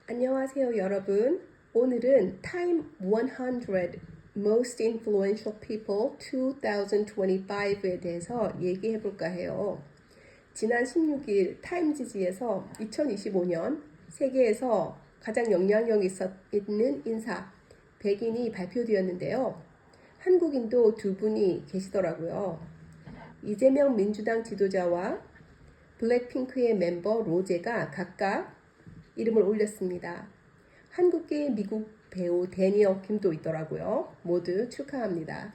안녕하세요, 여러분. 오늘은 Time 100 Most Influential People 2025에 대해서 얘기해 볼까 해요. 지난 16일 타임지지에서 2025년 세계에서 가장 영향력 있는 인사 100인이 발표되었는데요. 한국인도 두 분이 계시더라고요. 이재명 민주당 지도자와 블랙핑크의 멤버 로제가 각각 이름을 올렸습니다. 한국계 미국 배우 데니얼 김도 있더라고요. 모두 축하합니다.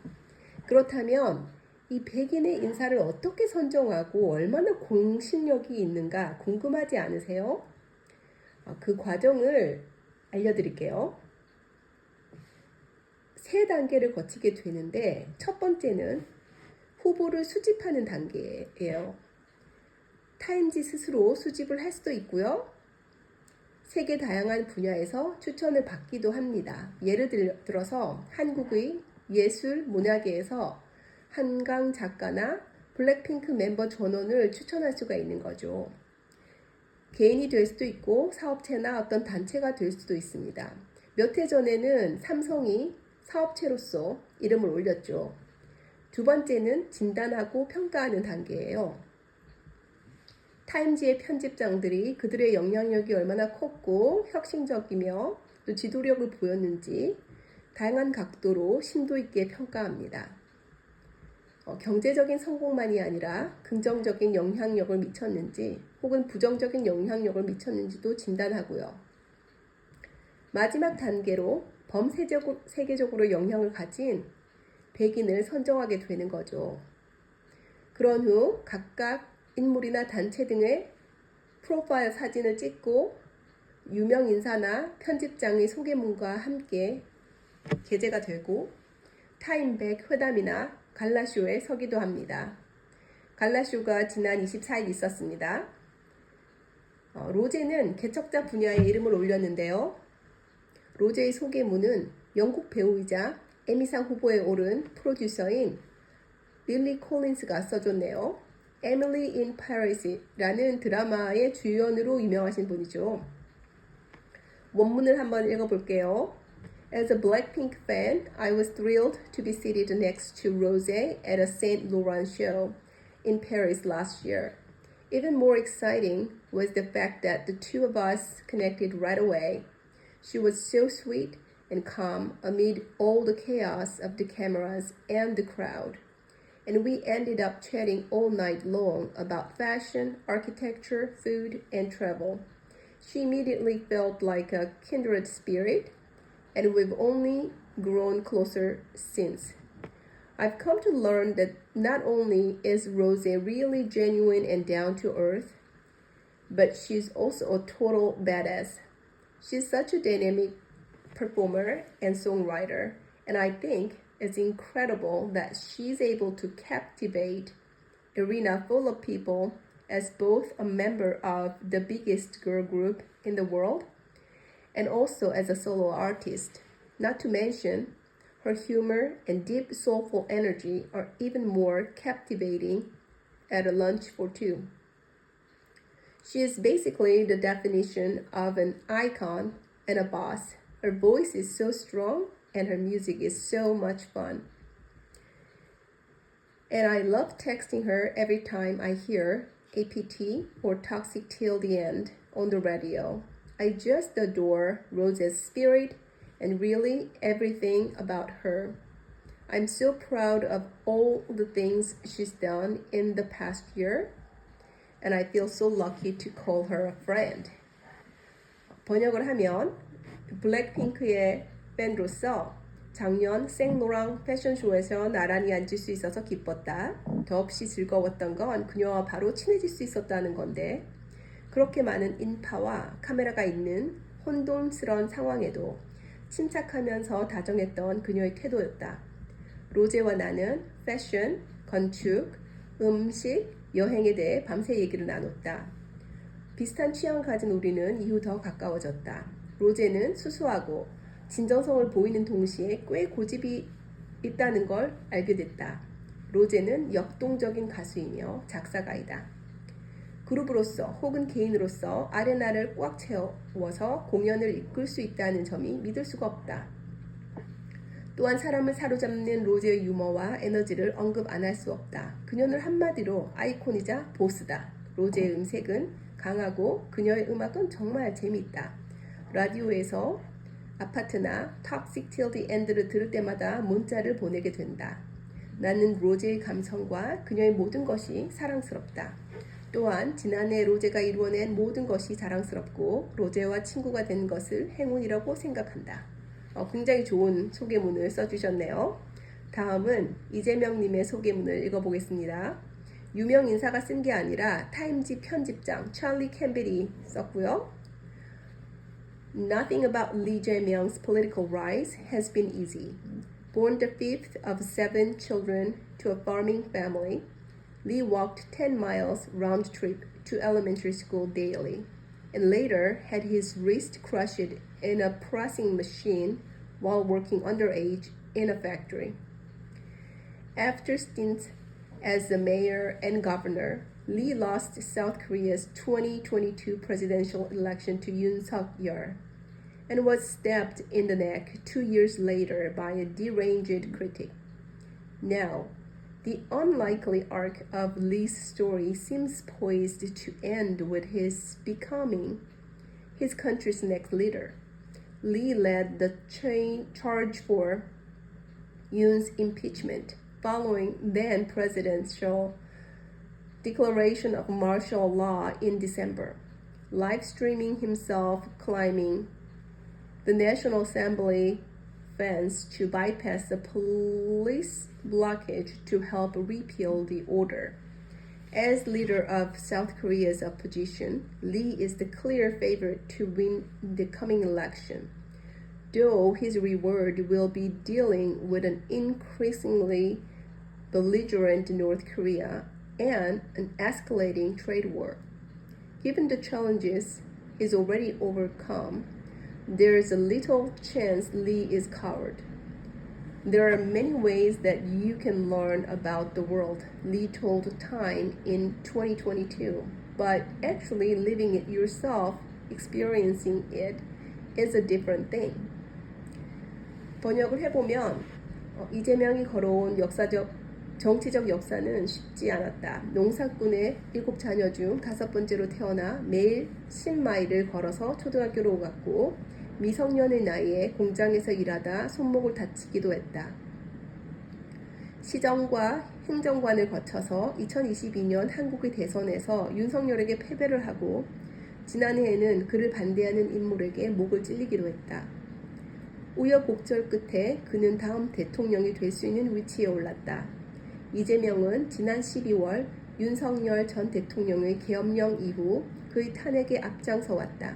그렇다면 이 백인의 인사를 어떻게 선정하고 얼마나 공신력이 있는가 궁금하지 않으세요? 그 과정을 알려드릴게요. 세 단계를 거치게 되는데 첫 번째는 후보를 수집하는 단계예요. 타임지 스스로 수집을 할 수도 있고요. 세계 다양한 분야에서 추천을 받기도 합니다. 예를 들어서 한국의 예술 문화계에서 한강 작가나 블랙핑크 멤버 전원을 추천할 수가 있는 거죠. 개인이 될 수도 있고 사업체나 어떤 단체가 될 수도 있습니다. 몇 해 전에는 삼성이 사업체로서 이름을 올렸죠. 두 번째는 진단하고 평가하는 단계예요. 타임지의 편집장들이 그들의 영향력이 얼마나 컸고 혁신적이며 또 지도력을 보였는지 다양한 각도로 심도 있게 평가합니다. 경제적인 성공만이 아니라 긍정적인 영향력을 미쳤는지 혹은 부정적인 영향력을 미쳤는지도 진단하고요. 마지막 단계로 세계적으로 영향을 가진 백인을 선정하게 되는 거죠. 그런 후 각각 인물이나 단체 등의 프로파일 사진을 찍고 유명 인사나 편집장의 소개문과 함께 게재가 되고 타임백 회담이나 갈라쇼에 서기도 합니다. 갈라쇼가 지난 24일 있었습니다. 로제는 개척자 분야에 이름을 올렸는데요. 로제의 소개문은 영국 배우이자 에미상 후보에 오른 프로듀서인 릴리 콜린스가 써줬네요. Emily in Paris라는 드라마의 주연으로 유명하신 분이죠. 원문을 한번 읽어볼게요. As a Blackpink fan, I was thrilled to be seated next to Rosé at a Saint Laurent show in Paris last year. Even more exciting was the fact that the two of us connected right away. She was so sweet and calm amid all the chaos of the cameras and the crowd. And we ended up chatting all night long about fashion, architecture, food, and travel. She immediately felt like a kindred spirit, and we've only grown closer since. I've come to learn that not only is Rosé really genuine and down to earth, but she's also a total badass. She's such a dynamic performer and songwriter, and I think it's incredible that she's able to captivate an arena full of people as both a member of the biggest girl group in the world and also as a solo artist. Not to mention, her humor and deep soulful energy are even more captivating at a lunch for two. She is basically the definition of an icon and a boss. Her voice is so strong and her music is so much fun. And I love texting her every time I hear APT or Toxic Till the End on the radio. I just adore Rose's spirit and really everything about her. I'm so proud of all the things she's done in the past year, and I feel so lucky to call her a friend. 번역을 하면 블랙핑크의 팬으로서 작년 생로랑 패션쇼에서 나란히 앉을 수 있어서 기뻤다. 더없이 즐거웠던 건 그녀와 바로 친해질 수 있었다는 건데 그렇게 많은 인파와 카메라가 있는 혼돈스러운 상황에도 침착하면서 다정했던 그녀의 태도였다. 로제와 나는 패션, 건축, 음식, 여행에 대해 밤새 얘기를 나눴다. 비슷한 취향을 가진 우리는 이후 더 가까워졌다. 로제는 수수하고 진정성을 보이는 동시에 꽤 고집이 있다는 걸 알게 됐다. 로제는 역동적인 가수이며 작사가이다. 그룹으로서 혹은 개인으로서 아레나를 꽉 채워서 공연을 이끌 수 있다는 점이 믿을 수가 없다. 또한 사람을 사로잡는 로제의 유머와 에너지를 언급 안 할 수 없다. 그녀는 한마디로 아이콘이자 보스다. 로제의 음색은 강하고 그녀의 음악은 정말 재미있다. 라디오에서 아파트나 Toxic Till the End를 들을 때마다 문자를 보내게 된다. 나는 로제의 감성과 그녀의 모든 것이 사랑스럽다. 또한 지난해 로제가 이루어낸 모든 것이 자랑스럽고 로제와 친구가 된 것을 행운이라고 생각한다. 굉장히 좋은 소개문을 써주셨네요. 다음은 이재명님의 소개문을 읽어보겠습니다. 유명 인사가 쓴 게 아니라 타임지 편집장 찰리 캠벨이 썼고요. Nothing about Lee Jae-myung's political rise has been easy. Born the fifth of 7 children to a farming family, Lee walked 10 miles round trip to elementary school daily, and later had his wrist crushed in a pressing machine while working underage in a factory. After stints as the mayor and governor, Lee lost South Korea's 2022 presidential election to Yoon Suk-yeol and was stabbed in the neck 2 years later by a deranged critic. Now, the unlikely arc of Lee's story seems poised to end with his becoming his country's next leader. Lee led the charge for Yoon's impeachment following then presidential declaration of martial law in December, live streaming himself climbing the National Assembly fence to bypass the police blockage to help repeal the order. As leader of South Korea's opposition, Lee is the clear favorite to win the coming election, though his reward will be dealing with an increasingly belligerent North Korea and an escalating trade war. Given the challenges he's already overcome, there is a little chance Lee is coward. There are many ways that you can learn about the world, Lee told Time in 2022, but actually living it yourself, experiencing it, is a different thing. 번역을 해보면 이재명이 걸어온 정치적 역사는 쉽지 않았다. 농사꾼의 7자녀 중 5번째로 태어나 매일 10마일을 걸어서 초등학교로 갔고 미성년의 나이에 공장에서 일하다 손목을 다치기도 했다. 시정과 행정관을 거쳐서 2022년 한국의 대선에서 윤석열에게 패배를 하고 지난해에는 그를 반대하는 인물에게 목을 찔리기도 했다. 우여곡절 끝에 그는 다음 대통령이 될 수 있는 위치에 올랐다. 이재명은 지난 12월 윤석열 전 대통령의 계엄령 이후 그의 탄핵에 앞장서 왔다.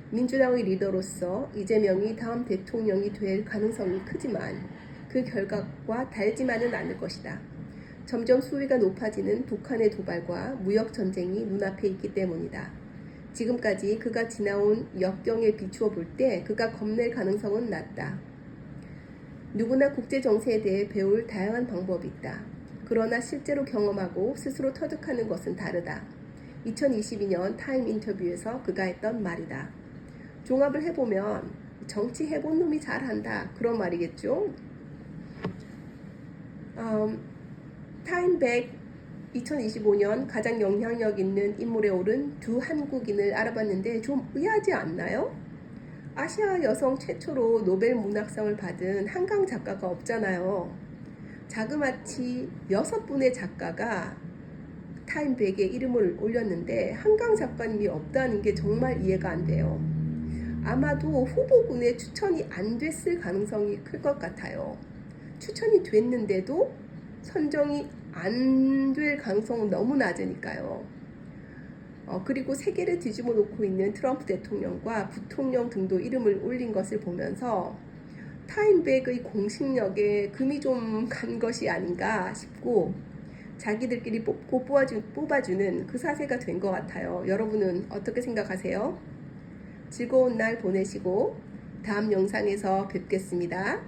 민주당의 리더로서 이재명이 다음 대통령이 될 가능성이 크지만 그 결과가 달지만은 않을 것이다. 점점 수위가 높아지는 북한의 도발과 무역 전쟁이 눈앞에 있기 때문이다. 지금까지 그가 지나온 역경에 비추어 볼 때 그가 겁낼 가능성은 낮다. 누구나 국제 정세에 대해 배울 다양한 방법이 있다. 그러나 실제로 경험하고 스스로 터득하는 것은 다르다. 2022년 타임 인터뷰에서 그가 했던 말이다. 종합을 해보면 정치 해본 놈이 잘한다 그런 말이겠죠. 타임백 2025년 가장 영향력 있는 인물에 오른 두 한국인을 알아봤는데 좀 의아하지 않나요? 아시아 여성 최초로 노벨 문학상을 받은 한강 작가가 없잖아요. 자그마치 6분의 작가가 타임백에 이름을 올렸는데 한강 작가님이 없다는 게 정말 이해가 안 돼요. 아마도 후보군에 추천이 안 됐을 가능성이 클 것 같아요. 추천이 됐는데도 선정이 안 될 가능성은 너무 낮으니까요. 그리고 세계를 뒤집어 놓고 있는 트럼프 대통령과 부통령 등도 이름을 올린 것을 보면서 타임백의 공식력에 금이 좀 간 것이 아닌가 싶고 자기들끼리 뽑고 뽑아주는 그 사세가 된 것 같아요. 여러분은 어떻게 생각하세요? 즐거운 날 보내시고 다음 영상에서 뵙겠습니다.